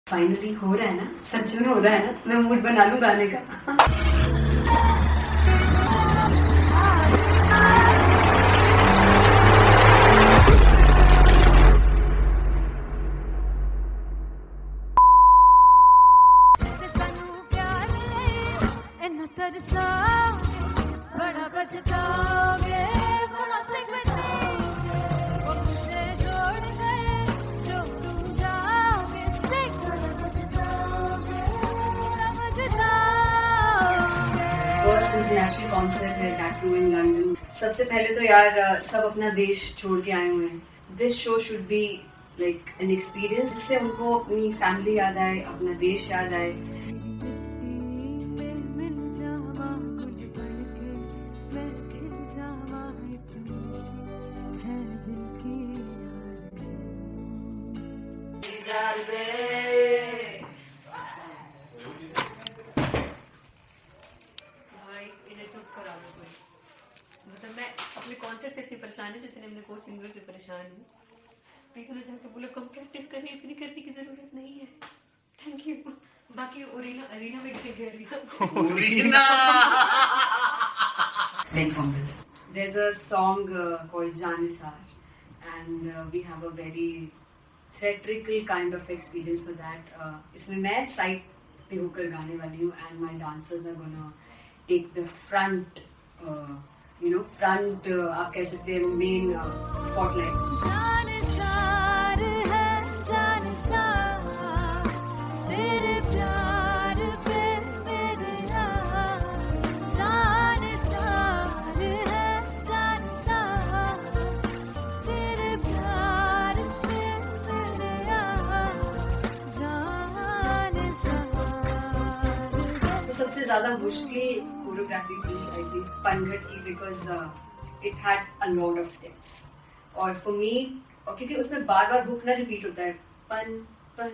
Finally हो रहा है ना, सच में हो रहा है ना। मैं मूड बना लूं गाने का। बड़ा बचताओगे बड़ा से वो मुझे जोड़ गए जो तुम जाओगे से बड़ा बचताओगे बड़ा बचताओगे। फर्स्ट इंटरनेशनल कॉन्सर्ट है दैट टू इन लंदन। सबसे पहले तो यार सब अपना देश छोड़ के आए हुए हैं। This show should be like an experience जिससे उनको अपनी फैमिली याद आए, अपना देश याद आए। मतलब मैं अपने कॉन्सर्ट से इतनी परेशान है जितने अपने को सिंगर से परेशान हूँ। प्लीज उन्हें जाके बोलो कम प्रैक्टिस करनी, इतनी करने की जरूरत नहीं है। Thank you. बाकी अरीना में गए arena there's a song called Janisar and we have a very theatrical kind of experience for that. इसमें मैं साइड पे होकर गाने वाली हूँ and my dancers are gonna take the front आप कह सकते हैं मेन स्पॉटलाइट। सबसे ज्यादा मुश्किल कोरियोग्राफी थी आई थिंक पनघट की, because it had a lot of steps और फॉर मी, और क्योंकि उसमें बार बार हुक ना रिपीट होता है पन पन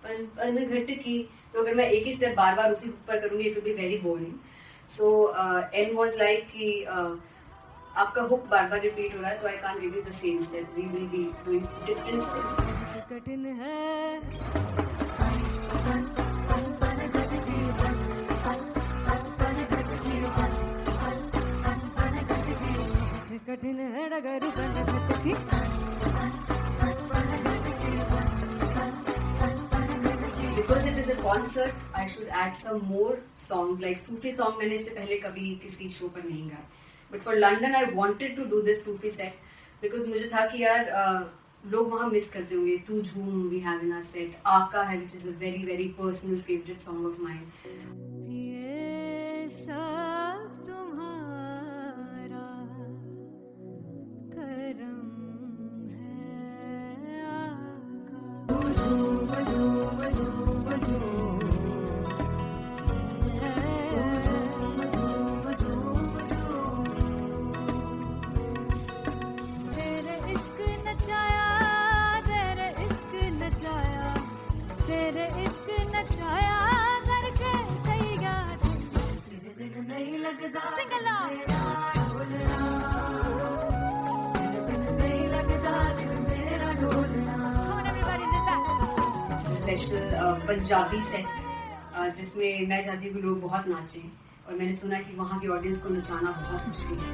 पन पनघट की, तो अगर मैं एक ही स्टेप बार बार उसी हुक पर करूंगी it will be very boring. So an was like कि आपका हुक बार बार रिपीट हो रहा है तो I can't give you the same step, we will be doing different steps. कठिन है कठिन है डगर की Because it is a concert, I should add some more songs like Sufi song. मैंने इससे पहले कभी किसी शो पर नहीं गाया, but for London I wanted to do this Sufi set because मुझे था कि यार लोग वहाँ मिस करते होंगे। तू झूम we have in our set, आका है which is a very very personal favorite song of mine. ये सब तुम्हारा करम है तेरे इश्क नचाया करके कहेगा तेरे बिन नहीं लगता सिंगला स्पेशल पंजाबी सेट जिसमें मैं चाहती हूँ कि लोग बहुत नाचें और मैंने सुना कि वहाँ की ऑडियंस को नचाना बहुत मुश्किल है।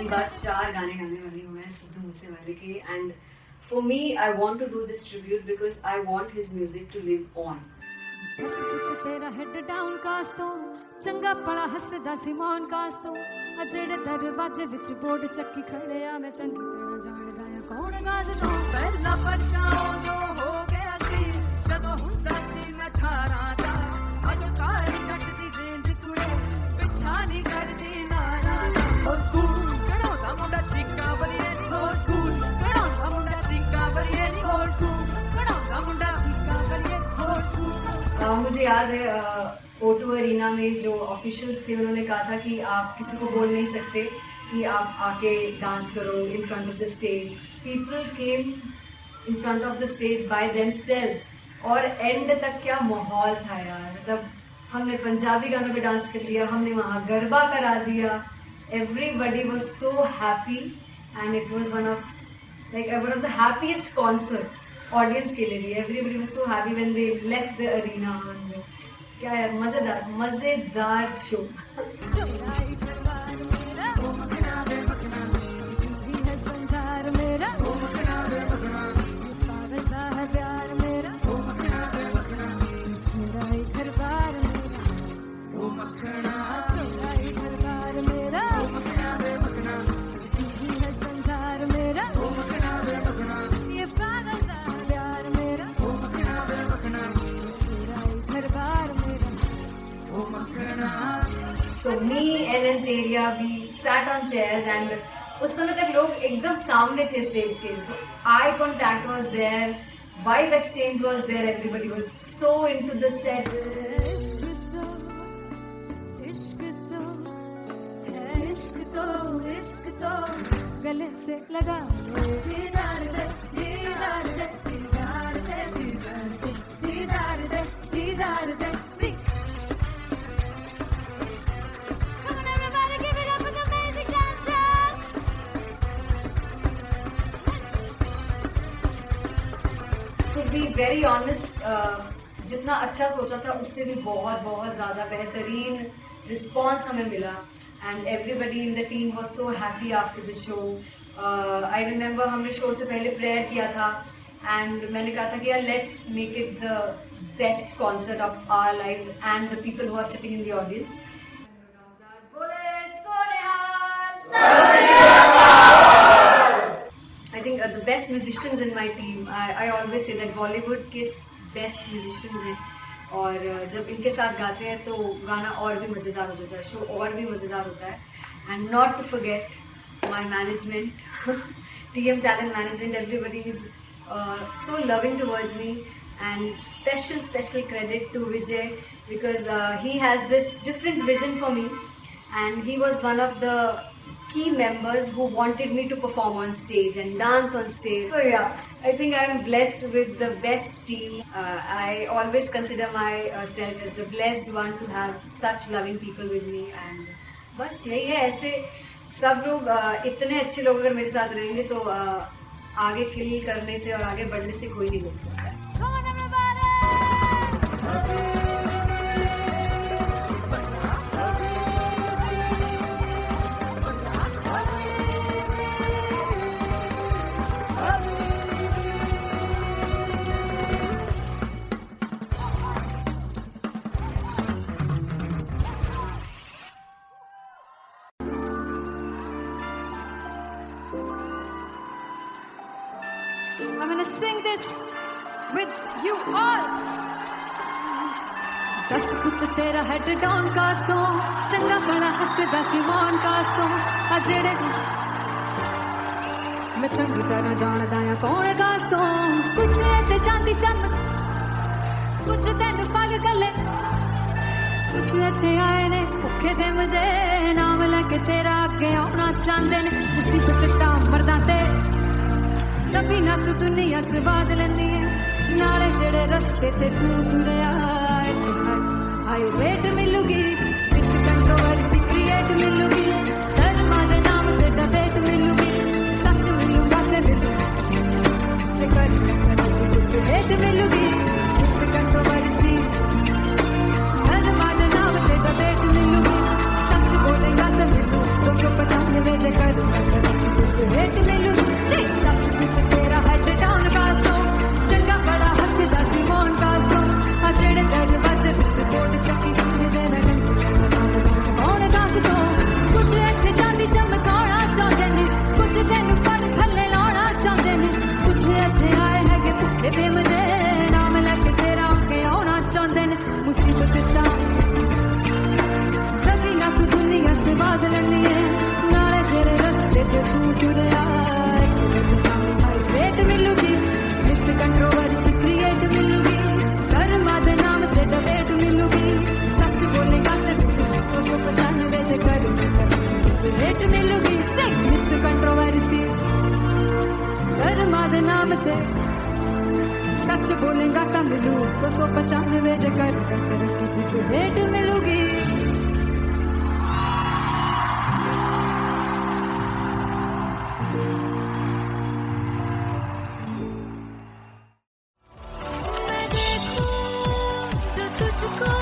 बात 4 गाने गाने वाली हूँ मैं सिद्धू मूसेवाले के and for me I want to do this tribute because I want his music to live on. तेरा हेड डाउन कास तो चंगा पड़ा हसदा सिमोन कास तो अजेड़े दरवाजे विच बोर्ड चक्की खड़े आ मैं चंगी तरह जानदा या कौन गाज तो पहला बच्चा जो हो गया सी जदों हुंदा सी मैं 18 दा अज काली जट दी रेंज कुड़े पिछा नहीं करदी नारा ओ स्कूल कड़ोदा मुंडा चीका बलिए ओ स्कूल कड़ोदा मुंडा चीका बलिए ओ स्कूल कड़ोदा मुंडा चीका बलिए ओ स्कूल। मुझे याद है O2 अरीना में जो ऑफिशियल्स थे उन्होंने कहा था कि आप किसी को बोल नहीं सकते कि आप आके डांस करो in front of the stage. People came in front of the stage by themselves और एंड तक क्या माहौल था यार, मतलब हमने पंजाबी गानों पे डांस कर लिया, हमने वहाँ गरबा करा दिया, everybody was so happy and it was one of the happiest concerts audience के लिए भी. Everybody was so happy when they left the arena. और क्या यार, मजेदार show. So me and Antelia, we sat on chairs and उस समय तक लोग एकदम सामने थे स्टेज के. So eye contact was there, vibe exchange was there, everybody was so into the set. इश्क तो गले से लगा दीदार दे दीदार दे दीदार दे दीदार दे दीदार दे. To be very honest, जितना अच्छा सोचा था उससे भी बहुत ज़्यादा बेहतरीन रिस्पॉन्स हमें मिला. And everybody in the team was so happy after the show. I remember हमने शो से पहले प्रेयर किया था and मैंने कहा था कि यार let's make it the best concert of our lives and the people who are sitting in the audience. I think the best musicians in my team. I always say that Bollywood के best musicians हैं. और जब इनके साथ गाते हैं तो गाना और भी मज़ेदार हो जाता है, शो और भी मज़ेदार होता है. And not to forget my management, TM Talent Management, everybody is so loving towards me. And special credit to Vijay because he has this different vision for me and he was one of the key members who wanted me to perform on stage and dance on stage. So yeah, I think I am blessed with the best team. I always consider myself as the blessed one to have such loving people with me. And बस यही है, ऐसे सब लोग इतने अच्छे लोग अगर मेरे साथ रहेंगे तो आगे किल करने से और आगे बढ़ने से कोई नहीं रोक सकता है. I'm gonna sing this with you all. दस पुत तेरा हेड डाउन कास्तों, चंगा बड़ा हसदा सिमोन कास्तों. अजड़े मैं चंगी तरह जानदा या कौन कास्तों. कुछ ऐसे चांदी चमक, कुछ तेन पग गले, कुछ ऐसे आए ने भुखे दे मदे नाम लेके तेरा अगे आना चाहते ने. मुसीबत ता मरदा ते तभी ना तू दुनिया स्वाद लेंदी है. नाले जेड़े रस्ते ते तू तुरया हाई रेट मिलूगी, विद कंट्रोवर्सी क्रिएट मिलूगी. धर्मा दे नाम ते डिबेट मिलूगी, सच मिलूगा ते मिलूगी रेट मिलूगी. विद कंट्रोवर्सी धर्मा दे नाम ते डिबेट मिलूगी, सच बोलेगा ते मिलू 295 जे करूंगा रेट मिलूगी. तेरा हेड डाउन कास्तों, चंगा बड़ा हसदा सिमोन कास्तों. अजड़े दरवाजे विच बोर्ड चक्की दे मैं कौन कास्तों. कुछ इत्थे चांदी चमकाना चाहते ने, कुछ तेनू पड़ थल्ले लाना चाहते ने. कुछ ऐसे आए है कि भुखे दे मजे नाम लेके तेरा अगे आना चाहते ने. मुसीबत दा कभी ना तू दुनिया से बात लेंदी है. नाले तेरे रस्ते ते तू तुरया रेट मिलूगी, विद कंट्रोवर्सी क्रिएट मिलूगी. कर्मा दे नाम ते डिबेट मिलूगी, सच बोलेगा ते 295 जे करूंगा रेट मिलूगी. विद कंट्रोवर्सी कर्मा दे नाम ते सच बोलेगा तो मिलू 295 जगह तुझे हेट मिलूगी मैं देखूं जो तुझको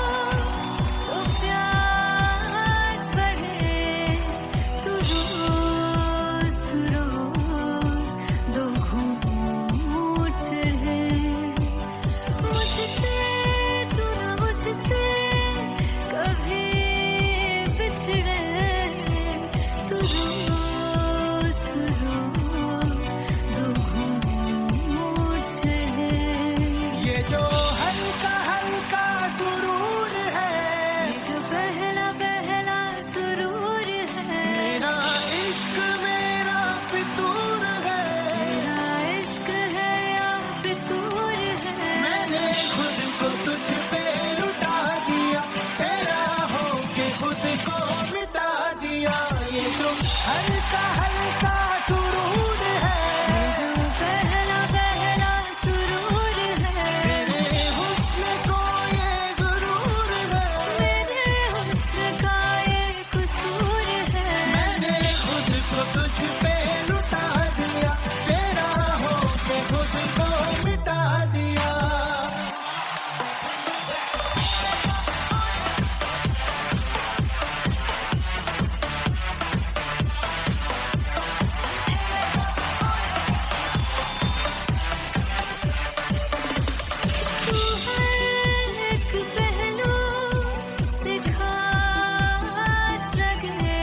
तो प्यास बढ़े तू रोज दो घूंट चढ़े मुझसे तू ना मुझसे कभी बिछड़े तू रोज दो घूंट चढ़े ये जो हल्का हल्का सुरूर है ये जो पहला पहला सुरूर है मेरा इश्क मेरा फितूर है तेरा इश्क है या फितूर है मैंने खुद को तुझ पे लुटा दिया तेरा होके खुद को मिटा दिया ये जो हल्का हल्का सुरूर है ये जो पहला पहला सुरूर है तेरे हुस्न को ये गुरूर है मेरे हुस्न का ये कसूर है मैंने खुद को तुझ पे लुटा दिया तेरा होके खुद को मिटा दिया तू हर एक पहलू से खास लगे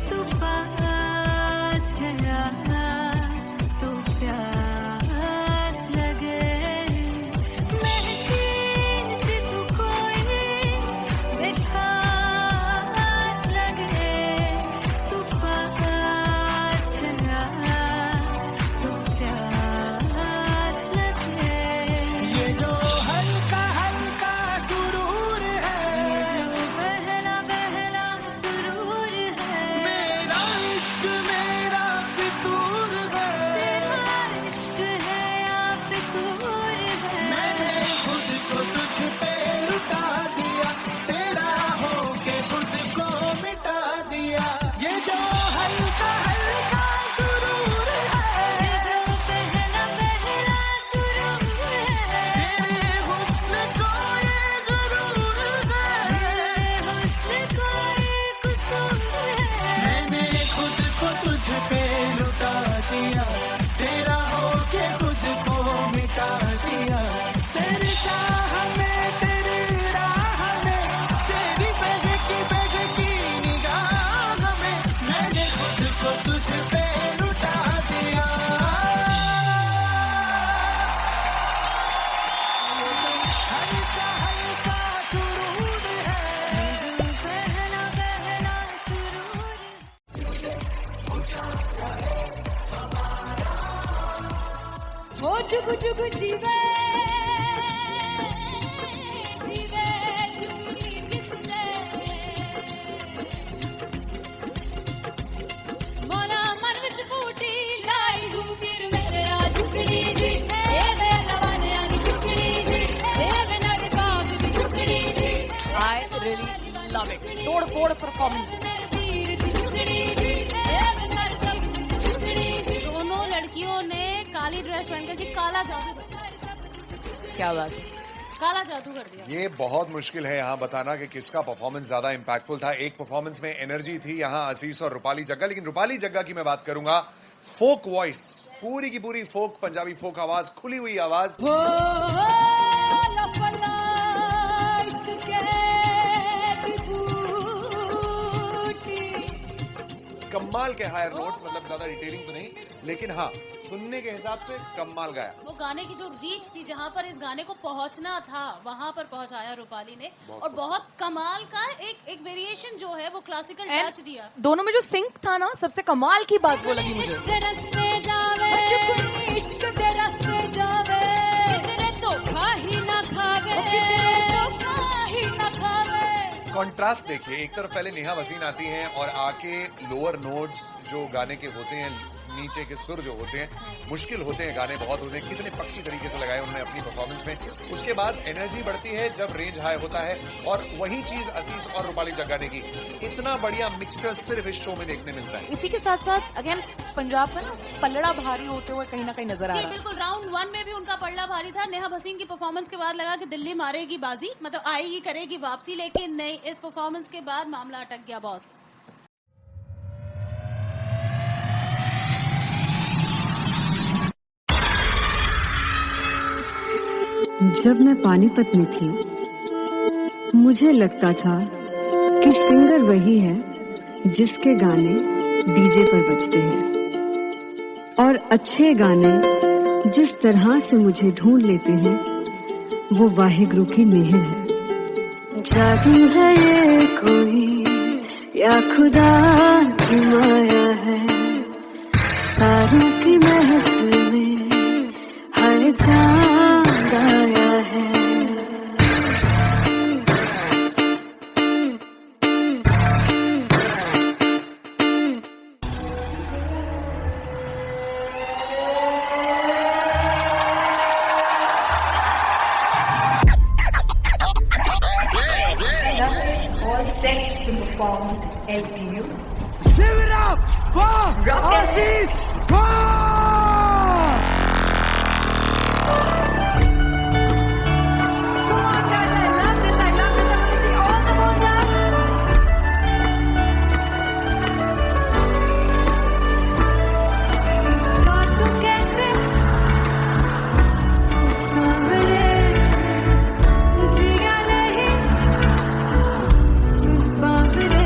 तू पास है आज तो प्यास लगे महकी सी तू कोई मिठास लगे तू पास है आज तो प्यास लगे ये जो हल्का हल्का सुरूर है ये जो पहला पहला सुरूर है मेरा इश्क मेरा फितूर है तेरा इश्क है या फितूर है मैंने खुद को तुझ पे लुटा दिया तेरा होके खुद को मिटा दिया ये जो हल्का हल्का सुरूर है ये जो पहला पहला सुरूर है तेरे हुस्न को ये गुरूर है तेरे हुस्न का ये कसूर है मैंने खुद को तुझ पे लुटा दिया तेरा होके खुद को मिटा दिया तेरी चाह में तेरी राह में तेरी बहकी निगाह में मैंने खुद को तुझ पे लुटा दिया हल्का हल्का सुरूर है जो पहला पहला सुरूर हो जुगु जुगु जीवे जीवे जुगनी जिसने मोला मन विच बूटी लाई हूँ वीर मेरा झुकड़ी जी ए वे लवाने आगी झुकड़ी जी ए वे नर बाग की झुकड़ी जी I really love it. तोड़-फोड़ performance. वीर की झुकड़ी जी ए वे सर सब की झुकड़ी जी दोनों लड़कियों ने काली ड्रेस पहनकर जी काला जादू क्या बात है। काला जादू कर दिया। ये बहुत मुश्किल है यहाँ बताना कि किसका परफॉर्मेंस ज्यादा इंपैक्टफुल था। एक परफॉर्मेंस में एनर्जी थी यहाँ असीस और रूपाली जग्गा, लेकिन रूपाली जग्गा की मैं बात करूंगा फोक वॉइस, पूरी की पूरी फोक, पंजाबी फोक आवाज, खुली हुई आवाज। हो लफला इश्क़ की बूटी कमाल के हायर नोट्स, मतलब ज्यादा डिटेलिंग तो नहीं, लेकिन हाँ सुनने के हिसाब से कमाल गाया। वो गाने की जो रीच थी, जहाँ पर इस गाने को पहुंचना था वहां पर पहुंचाया रूपाली ने, और बहुत कमाल का एक वेरिएशन जो है वो क्लासिकल टच दिया। दोनों में जो सिंक था ना, सबसे कमाल की बात वो लगी मुझे। इश्क दे रस्ते जावे, इश्क दे रस्ते जावे, कितने धोखा ही ना खावे, धोखा ही ना खावे। कॉन्ट्रास्ट देखिए, एक तरफ पहले नेहा वसीन आती हैं और आके लोअर नोट्स जो गाने के होते हैं नीचे के सुर जो होते हैं मुश्किल होते हैं, गाने बहुत होते हैं, कितने पक्की तरीके से लगाए उन्होंने अपनी परफॉर्मेंस में। उसके बाद एनर्जी बढ़ती है जब रेंज हाई होता है, और वही चीज असीस और रूपाली जग्गा ने की। इतना बढ़िया मिक्सचर सिर्फ इस शो में देखने मिलता है। इसी के साथ साथ अगेन पंजाब का ना पलड़ा भारी होते हुए कहीं ना कहीं नजर आ जी रहा है। बिल्कुल, राउंड 1 में भी उनका पलड़ा भारी था। नेहा भसीन की परफॉर्मेंस के बाद लगा कि दिल्ली मारेगी बाजी, मतलब आएगी करेगी वापसी, लेकिन नहीं, इस परफॉर्मेंस के बाद मामला अटक गया बॉस। जब मैं पानीपत में थी मुझे लगता था कि सिंगर वही है जिसके गाने डीजे पर बजते हैं, और अच्छे गाने जिस तरह से मुझे ढूंढ लेते हैं वो वाहिगुरु की मेहर है। जादू है ये कोई या खुदा की माया है, तारों की महफिल में हर चांद आया है। All set to perform LPU. Give it up for Aziz Khan! Come on, guys, I love this. I want to see all the balls up. God, तू कैसे सावरे जिया नहीं सुन बावरे।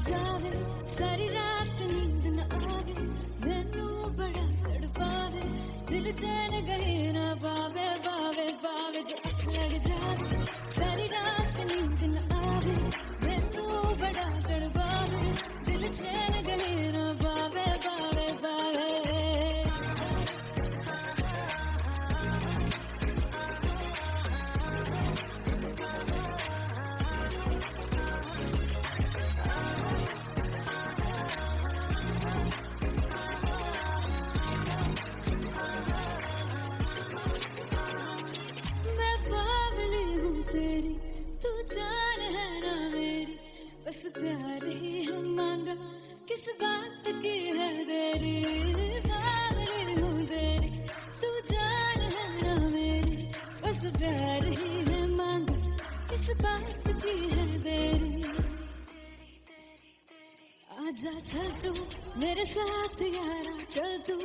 जावे सारी रात नींद न आवे, मैनू बड़ा तड़पावे, दिल चैन गए ना पावे पावे पावे। जो लड़ जावे सारी रात नींद न आवे, मैनू बड़ा तड़पावे, दिल चैन गए ना पावे पावे पावे। जान है ना मेरी, बस प्यार ही है मांगा, किस बात की है देरी। बावली हूँ तेरी, तू जान है ना मेरी, बस प्यार ही है मांगा, किस बात की है देरी। आजा चल तू मेरे साथ यारा, चल तू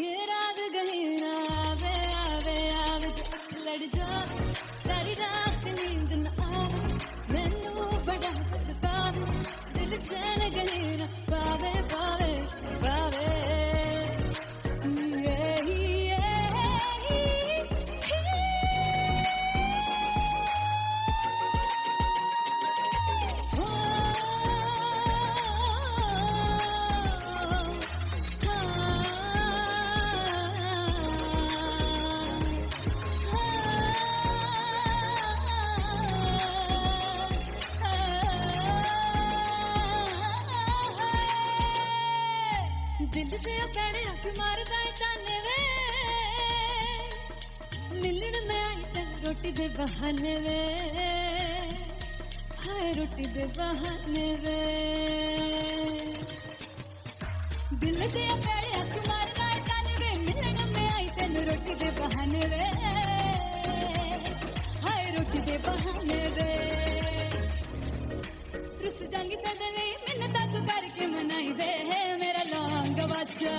ये रात कहीं ना आवे आवे आवे। जो लड़ जावे सारी रात नींद न आवे, मैनू बड़ा तड़पावे, दिल चैन कहीं ना पावे पावे पावे। Oh रोटी दे बहाने वे हाय रोटी दे बहाने वे दिल दे पैड़े अख मारदा जाने वे मिलन में आई तेन रोटी दे बहाने वे हाय रोटी दे बहाने वे रुस जांगी सदले मिन्नतां तू करके मनाई वे मेरा लौंग बच्चा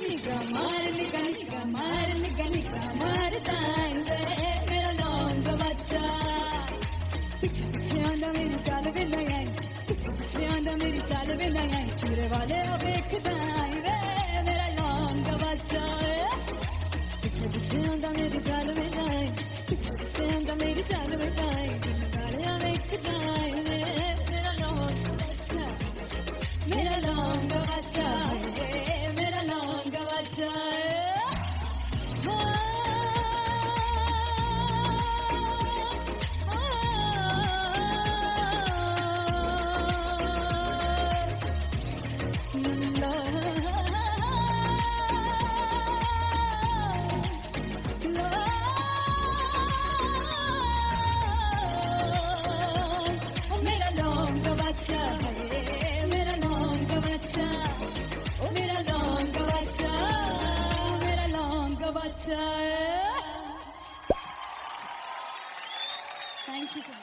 निगा मार तांगे मेरा लौंग बच्चा पिछे पिछे आंदा मेरी चाल वे नहीं आई पिछे पिछे आंदा मेरी चाल वे नहीं आई चूरे वाले वेखदा आई वे मेरा लौंग बच्चा पिछे पिछे आंदा मेरी चाल वे नहीं आई पिछे पिछे आंदा मेरी चाल वे नहीं आई चूरे वाले वेखदा आई वे मेरा लौंग बच्चा मेरा लौंग बच्चा मेरा लौंग बच्चा मेरा लौंग बच्चा मेरा लौंग बच्चा ओ मेरा लौंग बच्चा मेरा लौंग बच्चा थैंक यू सो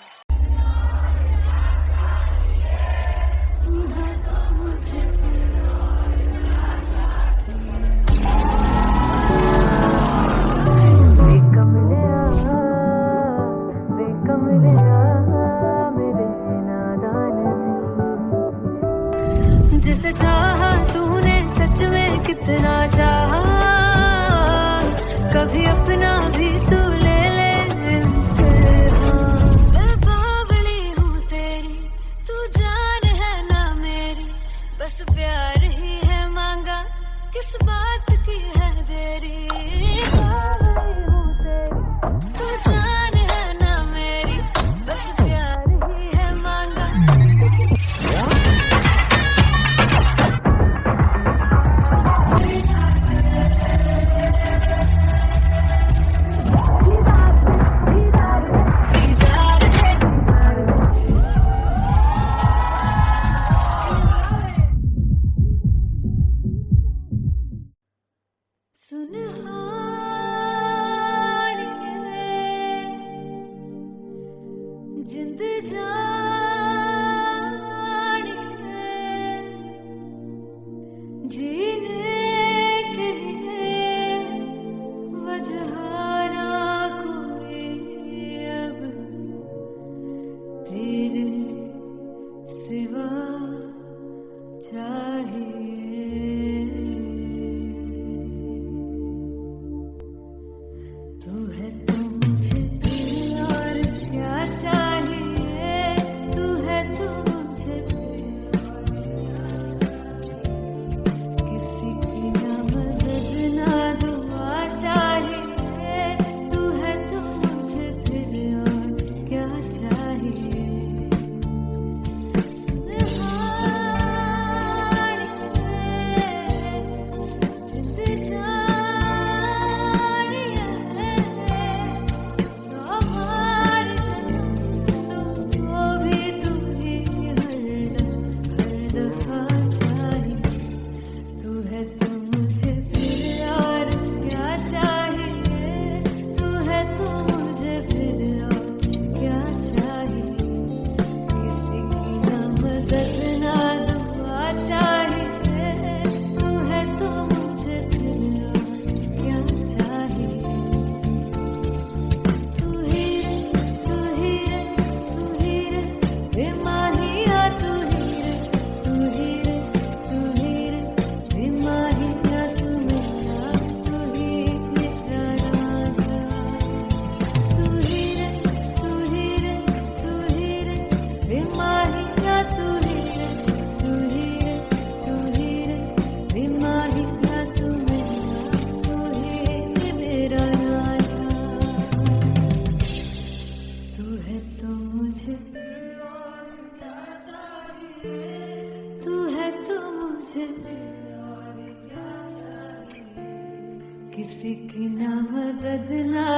मच जिसे चाहा तूने सच में कितना चाहा कभी अपना भी तू ले ले मैं बावली हूँ तेरी तू जान है ना मेरी बस प्यार ही है मांगा किस बात की है देरी बावली हूँ तेरी तू जान है ना मेरी बस प्यार ही है मांगा जिंद जानी है जीने के लिए वजह ना कोई अब तेरे सिवा चाहिए तू है तो मुझे और क्या चाहिए तू है तो मुझे किसी की ना मदद ना दुआ चाहिए तू है तो मुझे फिर और क्या चाहिए किसी की ना मदद ना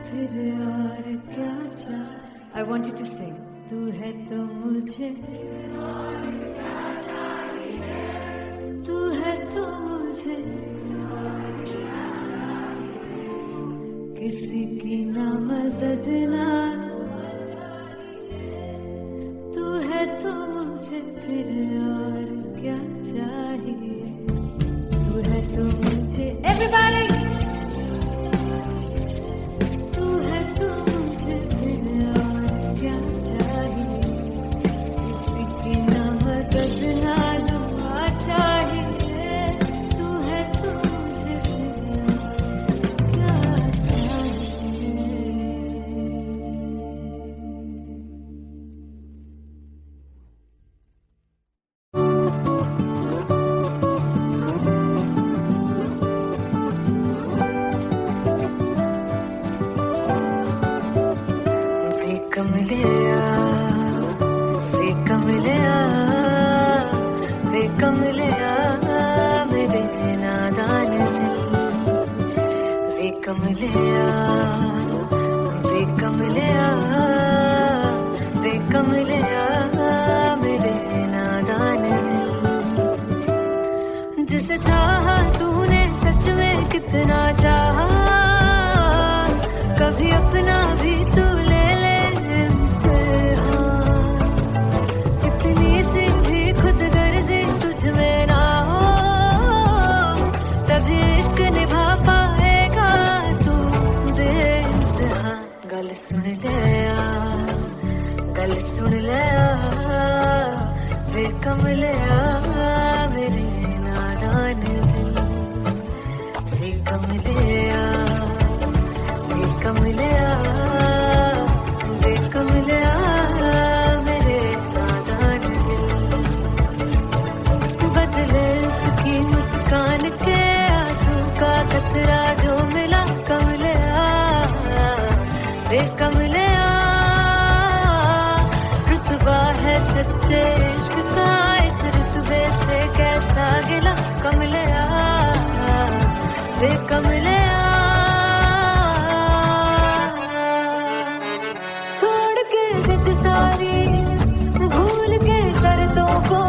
फिर और क्या चाह I want you to say तू है तो मुझे तू है तो मुझे किसी की ना मदद ना तू है तो मुझे फिर और क्या चाहिए तू है तो मुझे everybody तू है तो मुझे फिर और क्या चाहिए किसी की ना मदद ना दुआ चाहिए तू है तो मुझे फिर और क्या चाहिए वे कमलिया वे कमलिया वे कमलिया मेरे नादान दिल वे कमलिया वे कमलिया वे कमलिया मेरे नादान दिल जिसे चाहा तूने सच में कितना चाहा कभी अपना भी तू ले ले इम्तिहान इतनी सी भी खुद गर्जी तुझ में ना हो तभी इश्क निभा पाएगा तू बेइंतहा गल सुन ले वे कमलिया मेरे नादान दिल वे कमलिया वे कमलिया वे कमलिया मेरे नादान दिल बदले उसकी मुस्कान के आंसू का कतरा जो मिला कमलिया वे कमलिया रुतबा है सच्चे इश्क का इस रुतबे से कैसा गिला कमलिया वे कमलिया छोड़ के जिद सारी भूल के शर्तों को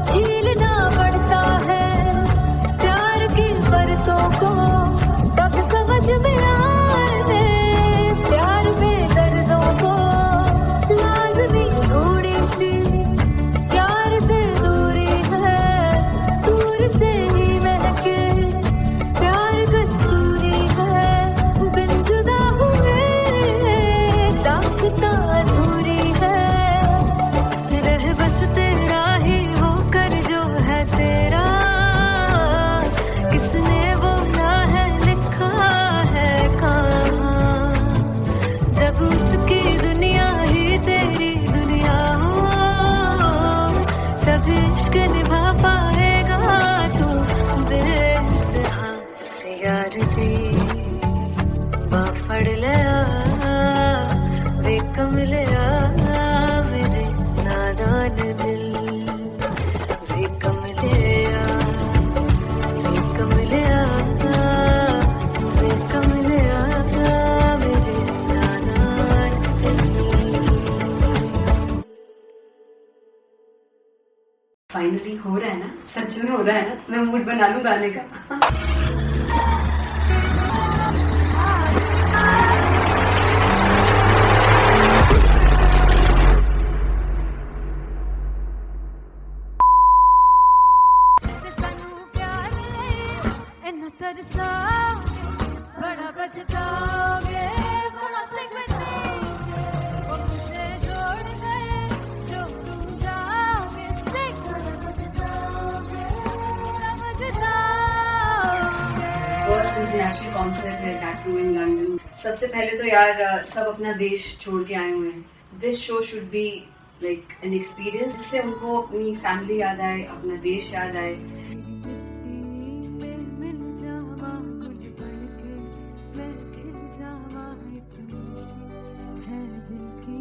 झीलना पड़ता है प्यार की शर्तों को तब समझ में आए प्यार में दर्दों को लाजमी थोड़ी सी प्यार से दूरी है दूर से ही महके प्यार कस्तूरी है बिन जुदा हुए दास्तां अधूरी है रह बस तेरा ही होकर जो है तेरा किसने बोला है लिखा है कहाँ जब उसकी दुनिया ही तेरी दुनिया हो तब इश्क निभा पाएगा तू बेइंतहा से यार दी बाफड़ लिया वे कमलिया मेरे नादान दिल वे कमलिया वे कमलिया वे कमलिया मेरे नादान दिल फाइनली हो रहा है ना सच में हो रहा है ना मैं मूड बना लूं गाने का ਸਾਨੂੰ ਪਿਆਰ ਲਈ ਇੰਨਾ ਤਰਸਾਓਗੇ ਬੜਾ ਪਛਤਾਓਗੇ मुझसे वो मुझे जोड़ गए जो तुम जाओगे से समझदाओगे फर्स्ट इंटरनेशनल कॉन्सर्ट है टैटू इन लंदन सबसे पहले तो यार सब अपना देश छोड़ के आए हुए हैं this show should be like an experience जिससे उनको अपनी फैमिली याद आए अपना देश याद आए मिल जावा गुल बनके मैं खिल जावा इतनी सी है दिल की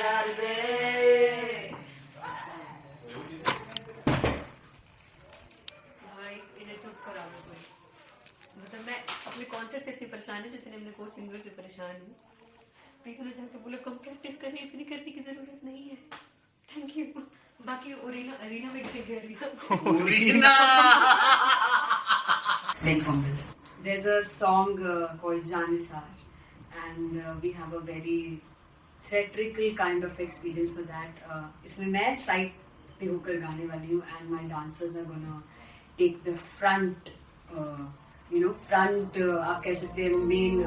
आरज़ू भाई इन्हें चुप करा दो कोई मतलब मैं कॉन्सर्ट से इतनी परेशान है जितने हमने को सिंगर से परेशान हूँ। प्लीज उन्हें जाके बोलो कम प्रैक्टिस करनी, इतनी करने की जरूरत नहीं है। Thank you. बाकी अरीना में गए arena Very humble. There's a song called Janisar, and we have a very theatrical kind of experience for that. इसमें मैं साइड पे होकर गाने वाली हूँ, and my dancers are gonna take the front, front आप कह सकते हैं main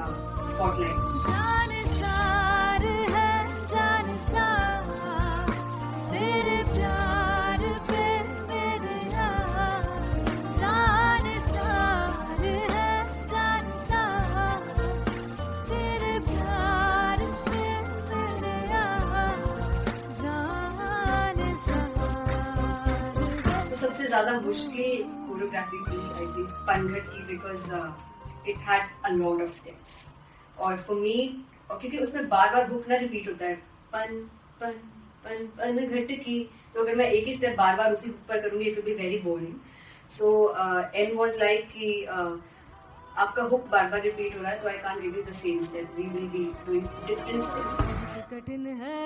spotlight. जानसार है जानसार तेरे प्यार पे मेरे यार जानसार है जानसार तेरे प्यार पे मेरे यार जानसार। तो सबसे ज्यादा मुश्किल कोरियोग्राफी थी आई थिंक पनघट की, because it had a lot of steps, और फॉर मी, और क्योंकि उसमें बार बार हुक ना रिपीट होता है, पन पन पन पनघट की, तो अगर मैं एक ही स्टेप बार बार उसी हुक पर करूंगी it will be very boring. So an was like कि आपका हुक बार बार रिपीट हो रहा है, तो I can't give you the same step, we will be doing different steps. कठिन है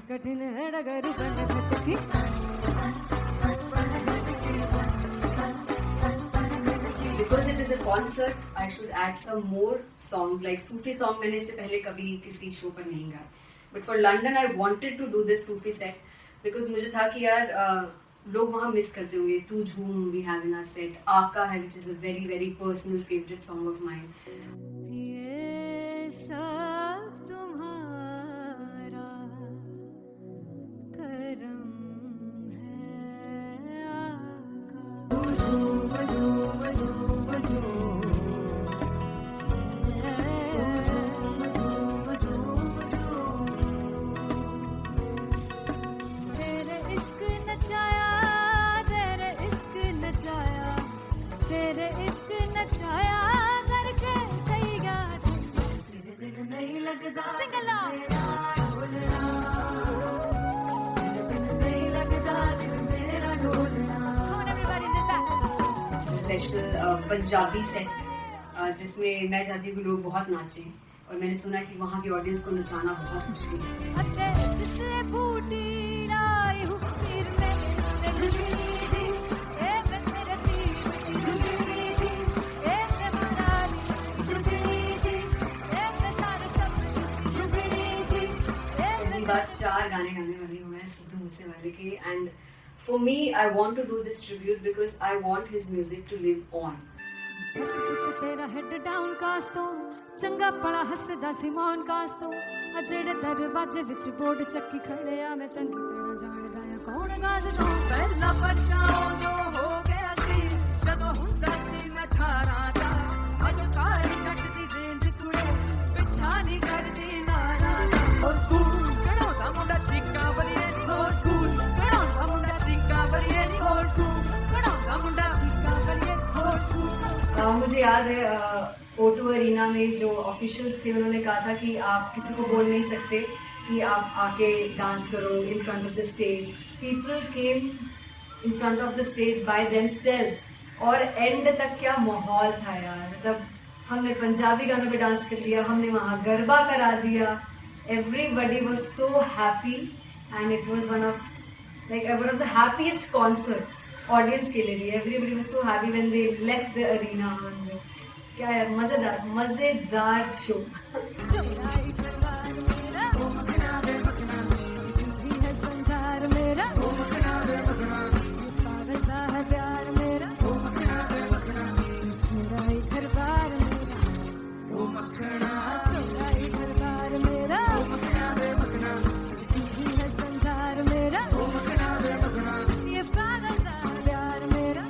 कठिन है डगर पनघट की। Because it is a concert, I should add some more songs, like Sufi song मैंने इससे पहले कभी किसी शो पर नहीं गाया, but for London I wanted to do this Sufi set because मुझे था कि यार लोग वहाँ मिस करते होंगे। तू झूम we have in our set, आका है which is a very very personal favorite song of mine. ये सब तुम्हारा करम है तेरे इश्क नचाया तेरे इश्क नचाया तेरे इश्क नचाया करके सैया तेरे बिन नहीं लगता सिंगला नहीं लगता दिल मेरा ढोलना। Come on everybody do that. Special Punjabi set जिसमें मैं चाहती हूँ कि लोग बहुत नाचें, और मैंने सुना है कि वहाँ की ऑडियंस को नचाना बहुत मुश्किल है। अते जिससे बूटी लाई हूँ सिर में झुकनी जी ए मैं तेरे पीली झुकनी जी ए मैं मराली झुकनी जी ए मैं सारे सब झुकनी जी ए पहली बार 4 गाने गाने वाली हूँ मैं सिद्धू मूसेवाले के, and for me I want to do this tribute because I want his music to live on. ਇੱਕ ਤੇਰਾ ਹੈਡ ਡਾਊਨ ਕਾਸ ਤੋਂ ਚੰਗਾ ਭਲਾ ਹੱਸਦਾ ਸੀ ਮੌਨ ਕਾਸ ਤੋਂ ਆ ਜਿਹੜੇ ਦਰਵਾਜ਼ੇ ਵਿੱਚ ਬੋਰਡ ਚੱਕੀ ਖੜਿਆ ਮੈਂ ਚੰਗੀ ਤਰ੍ਹਾਂ ਜਾਣਦਾ ਆ ਕੌਣ ਗਾਜ਼ ਤੋਂ ਪਹਿਲਾ ਬੱਚਾ ਉਦੋਂ ਹੋ ਗਿਆ ਸੀ ਜਦੋਂ ਹੁੰਦਾ ਸੀ ਮੈਂ 18 ਦਾ ਅੱਜ ਕਾਲੀ ਜੱਟ ਦੀ ਰੇਂਜ ਕੁੜੇ ਪਿੱਛਾ ਨਹੀਂ ਕਰਦੀ ਨਾਰਾ ਹੋਰ ਸਕੂਲ ਕਢਾਉਂਦਾ ਮੁੰਡਾ ਚੀਕਾਂ ਬਲੀਏ ਨਹੀਂ ਹੋਰ ਸਕੂਲ ਕਢਾਉਂਦਾ ਮੁੰਡਾ ਚੀਕਾਂ ਬਲੀਏ ਨਹੀਂ ਹੋਰ ਸਕੂਲ ਕਢਾਉਂਦਾ ਮੁੰਡਾ ਚੀਕਾਂ ਬਲੀਏ ਹੋਰ ਸਕੂਲ। मुझे याद है O2 अरीना में जो ऑफिशियल्स थे उन्होंने कहा था कि आप किसी को बोल नहीं सकते कि आप आके डांस करो in front of the stage. People came in front of the stage by themselves, और एंड तक क्या माहौल था यार, मतलब हमने पंजाबी गानों पे डांस कर लिया, हमने वहाँ गरबा करा दिया, everybody was so happy and it was one of the happiest concerts audience के लिए भी। Everybody was so happy when they left the arena. क्या यार मजेदार शो। संसार मेरा पागलता है प्यार मेरा मेरा ही घर बार मेरा मेरा ही घर बार मेरा है संसार मेरा ये पागलता है प्यार मेरा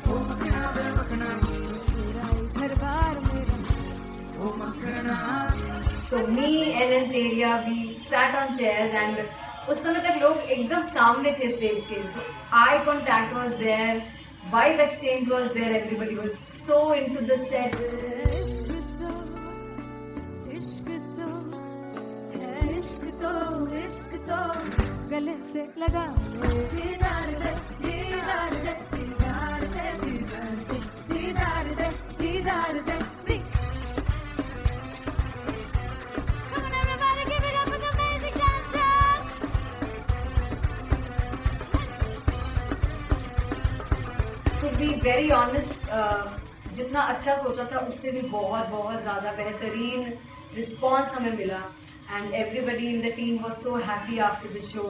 मेरा ही घर बार मेरा। So me and Antelia, we sat on chairs and उस समय तक लोग एकदम सामने थे स्टेज के, so eye contact was there, vibe exchange was there, everybody was so into the set. इश्क तो गले लगा ले दीदार दे दीदार दे दीदार दे दीदार दे दीदार दे दीदार दे Come on everybody give it up for the amazing dancers. To be very honest, जितना अच्छा सोचा था उससे भी बहुत बहुत ज़्यादा बेहतरीन रिस्पॉन्स हमें मिला and everybody in the team was so happy after the show.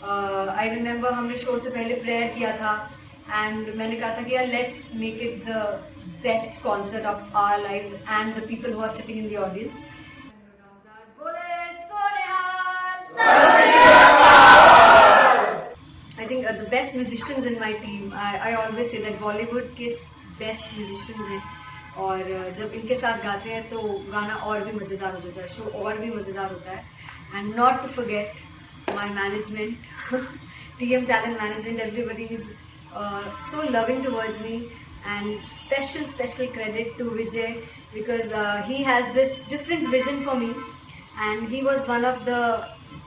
I remember हमने शो से पहले प्रेयर किया था एंड मैंने कहा था कि यार let's make it the best concert of our lives and the people who are sitting in the audience. I think the best musicians in my team. I always say that Bollywood के best musicians हैं और जब इनके साथ गाते हैं तो गाना और भी मज़ेदार हो जाता है, शो और भी मज़ेदार होता है. And not to forget my management, TM Talent Management. Everybody is so loving towards me, and special credit to Vijay because he has this different vision for me, and he was one of the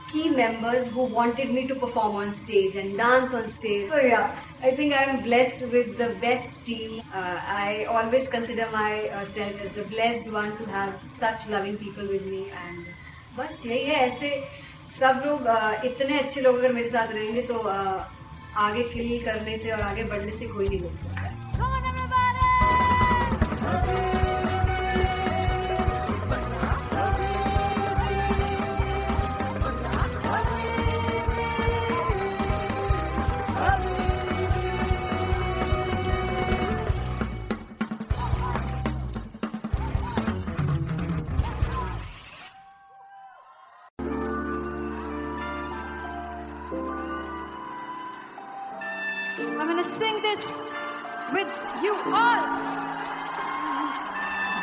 key members who wanted me to perform on stage and dance on stage. So yeah, I think I'm blessed with the best team. I always consider myself as the blessed one to have such loving people with me. And बस यही है, ऐसे सब लोग इतने अच्छे लोग अगर मेरे साथ रहेंगे तो आगे किल करने से और आगे बढ़ने से कोई नहीं रोक सकता है. Come on everybody. I'm gonna sing this with you all.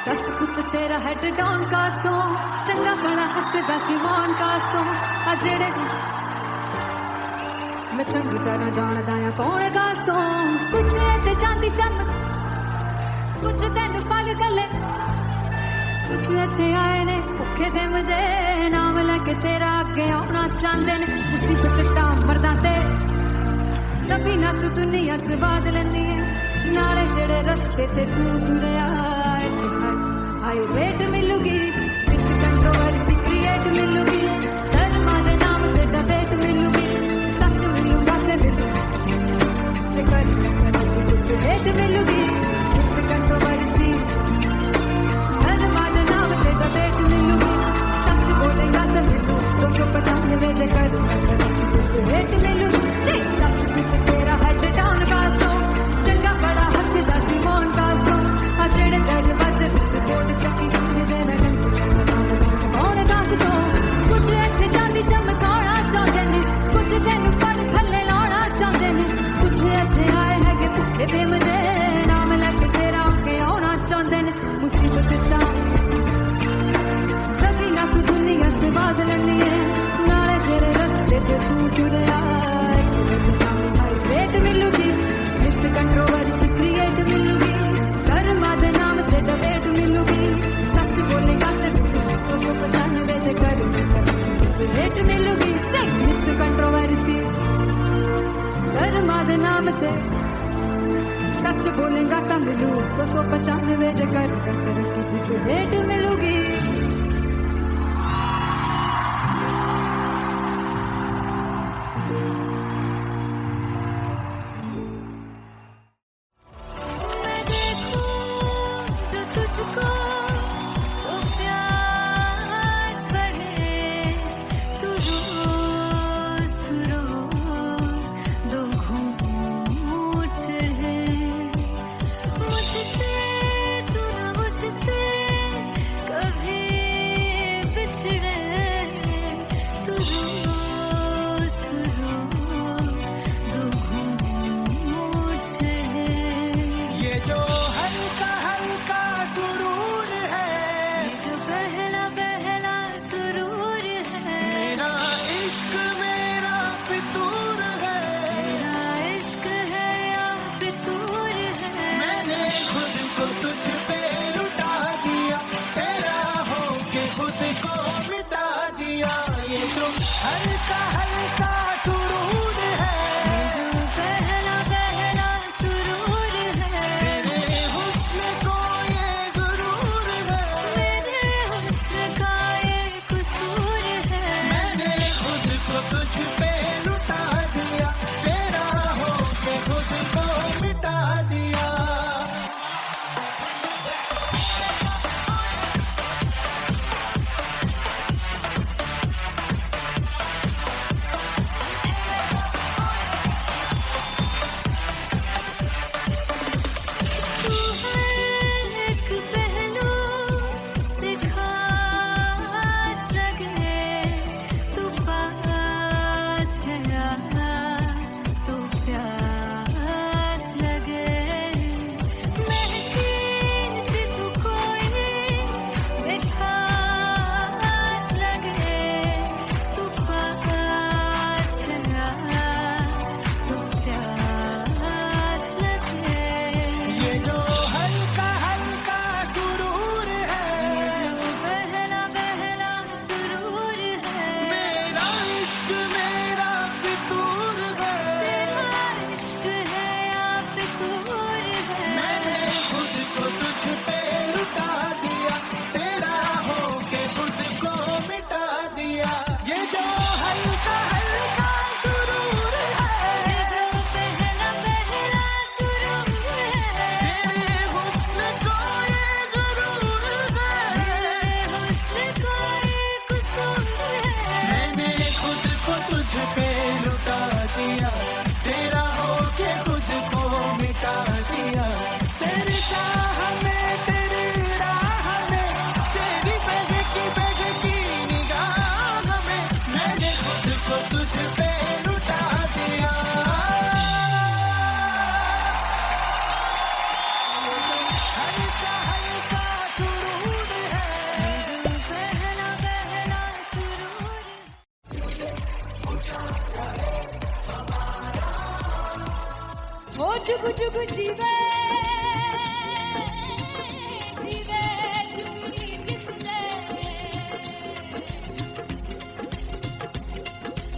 दस पुत तेरा हेड डाउन कास्तों चंगा बड़ा हसदा सिमोन कास्तों अजड़े मैं चंगी तरह जानदा या कौन कास्तों कुछ ऐसे चांदी चमक कुछ तेन पल गले कुछ ऐसे आए ने भुखे दे मुझे नाम लेके तेरा आगे आना चाहते ने मुसीबत दा मरदा ते तभी ना तू दुनिया से बाद लेंदी है नाले जेड़े रस्ते ते तू तुरया हाई रेट मिलूगी विद कंट्रोवर्सी क्रिएट मिलूगी धर्मा दे नाम ते डिबेट मिलूगी सच मिलूगा ते मिलूगी रेट मिलूगी विद कंट्रोवर्सी धर्मा दे नाम ते डिबेट मिलूगी सच बोलेगा ते मिलू 295 जे करूंगा रेट मिलूगी तेरा हेड डाउन कास्तों चंगा बड़ा हसदा सिमोन कास्तों अजड़े दरवाजे विच बोर्ड चक्की दे मैं कौन कास्तों कुछ ऐसे चांदी चमकाना चाहते ने कुछ तेन पड़ थले लाना चाहते ने कुछ ऐसे आए है कि भुखे दे मुझे नाम लेके तेरा आगे आना चाहते ने मुसीबत दा कभी ना तू दुनिया से बाद लेंदी है नाले तेरे रस्ते पे तू तुरया रेट मिलूगी विद कंट्रोवर्सी क्रिएट मिलूगी कर्मा दे नाम ते डिबेट मिलूगी सच बोलेगा ते 295 जे करूंगा रेट मिलूगी विद कंट्रोवर्सी कर्मा दे नाम ते सच बोलेगा तो मिलू 295 जे करूंगा रेट मिलूगी. मुझसे पे लुटा दिया, तेरा होके खुद को मिटा दिया। तेरी चाह में, तेरी राह में, तेरी बहकी निगाह में, मैंने खुद को तुझ पे लुटा दिया। हल्का हल्का सुरूर है, पहला पहला सुरूर हो जुग जुग जीवे जीवे जुगनी जिसने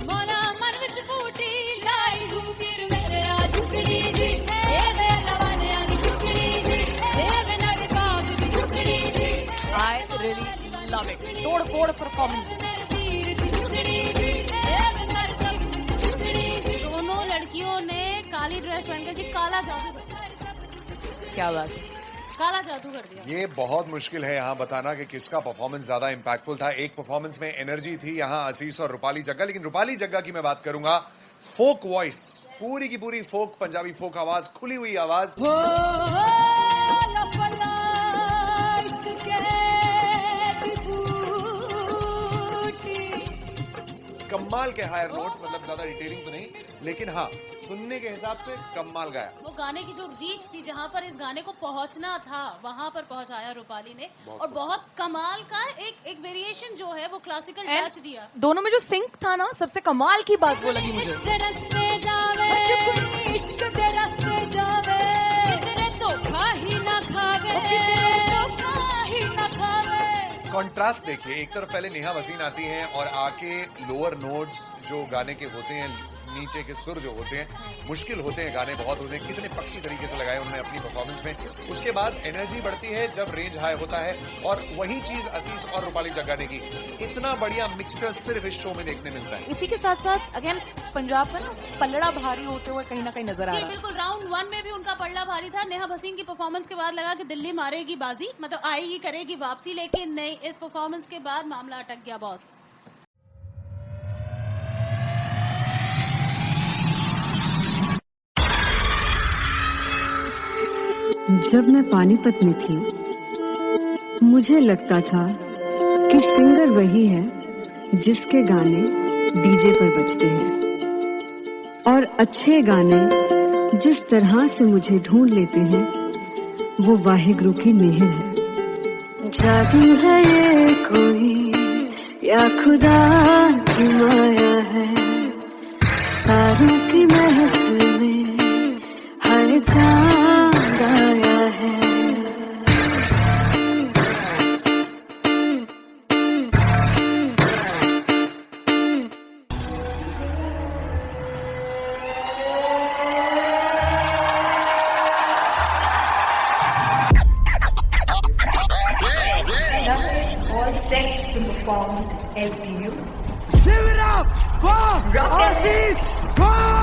मोरा मन विच बूटी लाई दूबीर मेरा झुकड़ी जी ए वेला वाले आनी झुकड़ी जी ए बिना बाग की झुकड़ी जी I really love it. तोड़ फोड़ परफॉर्मेंस। मेरे पीर की झुकड़ी जी ए बिना सब की झुकड़ी जी दोनों लड़कियों ने काली ड्रेस पहन के जी काला जादू क्या बात है। काला जादू कर दिया। ये बहुत मुश्किल है यहाँ बताना कि किसका परफॉर्मेंस ज्यादा इंपैक्टफुल था। एक परफॉर्मेंस में एनर्जी थी यहाँ असीस और रूपाली जग्गा, लेकिन रूपाली जग्गा की मैं बात करूंगा फोक वॉइस, पूरी की पूरी फोक पंजाबी फोक आवाज, खुली हुई आवाज। हो लपला इश्क़ की बूटी कमाल के हायर नोट्स, मतलब ज्यादा डिटेलिंग तो नहीं, लेकिन हाँ सुनने के हिसाब से कमाल गाया। वो गाने की जो रीच थी, जहाँ पर इस गाने को पहुंचना था वहां पर पहुंचाया रूपाली ने। और बहुत कमाल का एक वेरिएशन जो है वो क्लासिकल टच दिया। दोनों में जो सिंक था ना, सबसे कमाल की बात वो लगी मुझे। इश्क़ रस्ते जावे इश्क़ दे रस्ते जावे तेरे धोखा ही ना खावे धोखा ही ना खावे। कॉन्ट्रास्ट देखिए, एक तरफ पहले नेहा वसीन आती हैं और आके लोअर नोट्स जो गाने के होते हैं, नीचे के सुर जो होते हैं, मुश्किल होते हैं, गाने बहुत होते हैं, कितने पक्की तरीके से लगाए उन्होंने अपनी परफॉर्मेंस में। उसके बाद एनर्जी बढ़ती है जब रेंज हाई होता है, और वही चीज असीस और रूपाली जग्गा ने की। इतना बढ़िया मिक्सचर सिर्फ इस शो में देखने मिलता है। इसी के साथ साथ अगेन पंजाब का ना पल्लड़ा भारी होते हुए कहीं ना कहीं नजर आ जी रहा है। बिल्कुल, राउंड 1 में भी उनका पल्ला भारी था। नेहा भसीन की परफॉर्मेंस के बाद लगा कि दिल्ली मारेगी बाजी, मतलब आएगी करेगी वापसी, लेकिन नहीं, इस परफॉर्मेंस के बाद मामला अटक गया बॉस। जब मैं पानीपत में थी, मुझे लगता था कि सिंगर वही है जिसके गाने डीजे पर बजते हैं, और अच्छे गाने जिस तरह से मुझे ढूंढ लेते हैं वो वाहिगुरु की मेहर है। जादू है ये कोई या खुदा की माया है, तारों की महफिल में हर चांद आया है। All set to perform LPU. Shivram वाह, Rock and आशीष वाह।